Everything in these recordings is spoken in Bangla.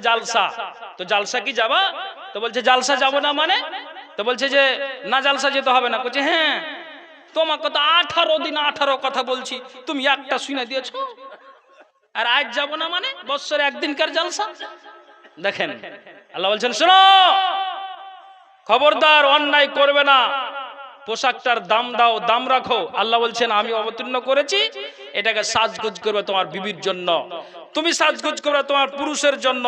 জালসা, তো জালসা কি যাবা? তো বলছে জালসা যাব না মানে? তো বলছে যে না জালসা যেতে হবে না। বলছে হ্যাঁ, তোমাকে তো 18 দিন 18 কথা বলছি, তুমি একটা শুনে দিয়েছো, আর আজ যাব না মানে? বৎসরে একদিনকার জালসা। দেখেন আল্লাহ বলছেন শোনো, খবরদার অন্যায় করবে না, পোশাকটার দাম দাও, দাম রাখো। আল্লাহ বলছেন আমি অবতীর্ণ করেছি এটাকে সাজগোজ করবে তোমার বিবির জন্য, তুমি সাজগোজ করবে তোমার পুরুষের জন্য,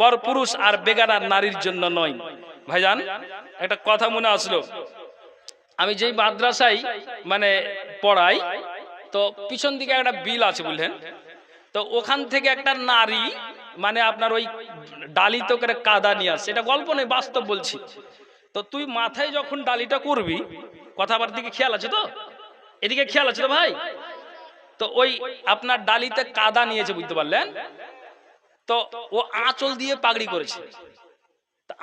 পর পুরুষ আর বেগানা নারীর জন্য নয়। ভাইজান একটা কথা মনে আসলো, আমি যেই মাদ্রাসায় মানে পড়াই, তো পিছন দিকে একটা বিল আছে বুঝলেন, তো ওখান থেকে একটা নারী মানে আপনার ওই ডালিতে করে কাদা নিয়ে আসছে, এটা গল্প নয় বাস্তব বলছি। তো তুই মাথায় যখন ডালিটা করবি, কথাবার দিকে খেয়াল আছে তো? এদিকে খেয়াল আছে তো ভাই? তো ওই আপনার ডালিতে কাদা নিয়েছে বুঝতে পারলেন, তো ও আঁচল দিয়ে পাগড়ি করেছে।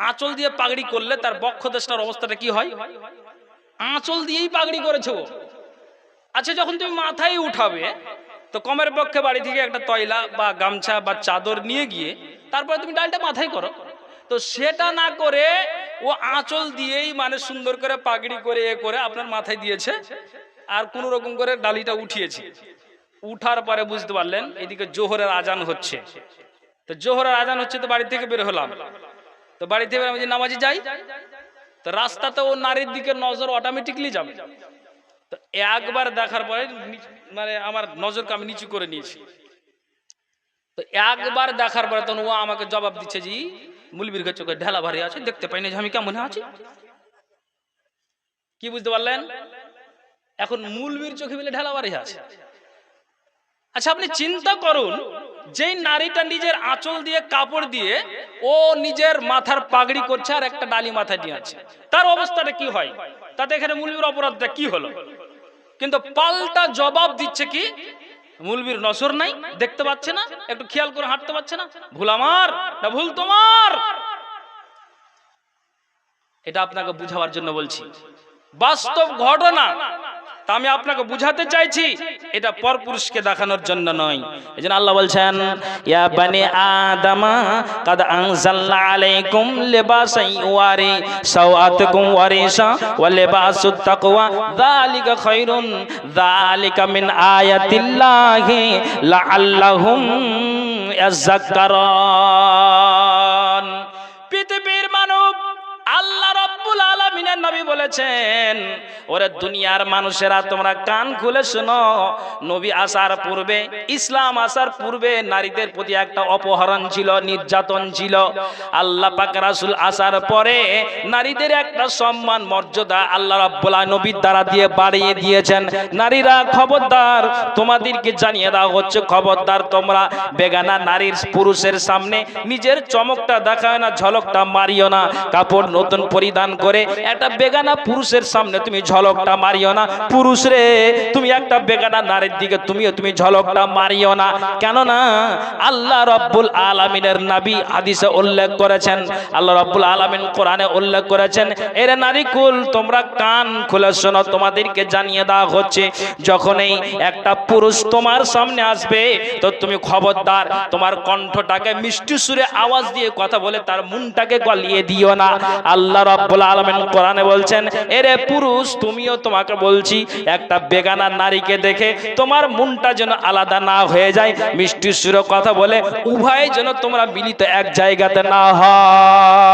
আঁচল দিয়ে পাগড়ি করলে তার বক্ষদেশটার অবস্থাটা কি হয়? আঁচল দিয়েই পাগড়ি করেছে ও। আচ্ছা যখন তুমি মাথায় উঠাবে, তো কমের পক্ষে বাড়ি থেকে একটা তয়লা বা গামছা বা চাদর নিয়ে গিয়ে তারপরে তুমি ডালটা মাথায় করো। তো সেটা না করে ও আঁচল দিয়েই মানে সুন্দর করে পাগড়ি করে এ করে আপনার মাথায় দিয়েছে, আর কোন রকম করে ডালিটা উঠিয়েছে। উঠার পরে বুঝতে পারলেন এদিকে জোহরের আজান হচ্ছে, তো জোহরের আজান হচ্ছে, তো বাড়ি থেকে বের হলাম, তো বাড়ি থেকে আমি যে নামাজি যাই, তো রাস্তাতে ও নারীর দিকে নজর অটোমেটিকলি যাবে। তো একবার দেখার পরে মানে আমার নজরকে আমি নিচু করে নিয়েছি, তো একবার দেখার পরে তখন ও আমাকে জবাব দিচ্ছে জি মুলবির চোখে ঢেলা ভারী আছে, দেখতে পাই না যে আমি কেমন আছি। কি বুঝতে পারলেন? এখন মুলবির চোখে বলে ঢেলা ভারী আছে। আচ্ছা আপনি চিন্তা করুন, যেই নারীটা নিজের আঁচল দিয়ে কাপড় দিয়ে ও নিজের মাথার পাগড়ি করছে আর একটা ডালি মাথায় নিয়ে আছে, তার অবস্থাটা কি হয়? তাতে এখানে মুলবির অপরাধটা কি হলো? কিন্তু পাল্টা জবাব দিচ্ছে কি, মুলবির নজর নাই, দেখতে পাচ্ছে না, একটু খেয়াল করে হাঁটতে পারছে না, ভুল আমার না ভুল তোমার? এটা আপনাকে বুঝাবার জন্য বলছি, বাস্তব ঘটনা। তা আমি আপনাকে বুঝাতে চাইছি, এটা পরপুরুষকে দেখানোর জন্য নয়। এজন্য আল্লাহ বলছেন ইয়া বানি আদমা কাদ আনজালনা আলাইকুম লিবাসান ইউয়ারি সাওআতুকুম ওয়া রিশা ওয়া লিবাসুত তাকওয়া যালিকা খায়রুন যালিকা মিন আয়াতিল্লাহি লাআল্লাহুম ইয়াযাক্কারুন। পৃথিবীর মানব আল্লাহ রাব্বুল আলামিনের নবী বলেছেন, ওরে দুনিয়ার মানুষেরা তোমরা কান খুলে শোনো, নবী আসার পূর্বে, ইসলাম আসার পূর্বে নারীদের প্রতি একটা অপহরণ ছিল, নির্যাতন ছিল। আল্লাহ পাক রাসূল আসার পরে নারীদের একটা সম্মান মর্যাদা আল্লাহ রাব্বুল আলামিন নবীর দ্বারা দিয়ে বাড়িয়ে দিয়েছেন। নারীরা খবরদার, তোমাদেরকে জানিয়ে দেওয়া হচ্ছে খবরদার, তোমরা বেগানা নারীর পুরুষের সামনে নিজের চমকটা দেখায় না, ঝলকটা মারিও না। কাপড় নতুন পরিধান করে একটা বেগানা পুরুষের সামনে তুমি ঝলকটা মারিও না। পুরুষ রে, তুমি একটা বেগানা নারীর দিকে তুমি ঝলকটা মারিও না। কেননা আল্লাহ রাব্বুল আলামিনের নবী হাদিসে উল্লেখ করেছেন, আল্লাহ রাব্বুল আলামিন কোরআনে উল্লেখ করেছেন, এরে নারীকুল তোমরা কান খুলে শোনো, তোমাদেরকে জানিয়ে দেওয়া হচ্ছে যখনই একটা পুরুষ তোমার সামনে আসবে, তো তুমি খবরদার তোমার কণ্ঠটাকে মিষ্টি সুরে আওয়াজ দিয়ে কথা বলে তার মনটাকে গলিয়ে দিও না। আল্লাহ রাব্বুল আলামিন কোরআনে বলছেন, এরে পুরুষ তুমিও, তোমাকে বলছি, একটা বেগানা নারীকে দেখে তোমার মনটা যেন আলাদা না হয়ে যায়, মিষ্টি সুরে কথা বলে উভয় যেন তোমরা মিলিত এক জায়গাতে না হয়।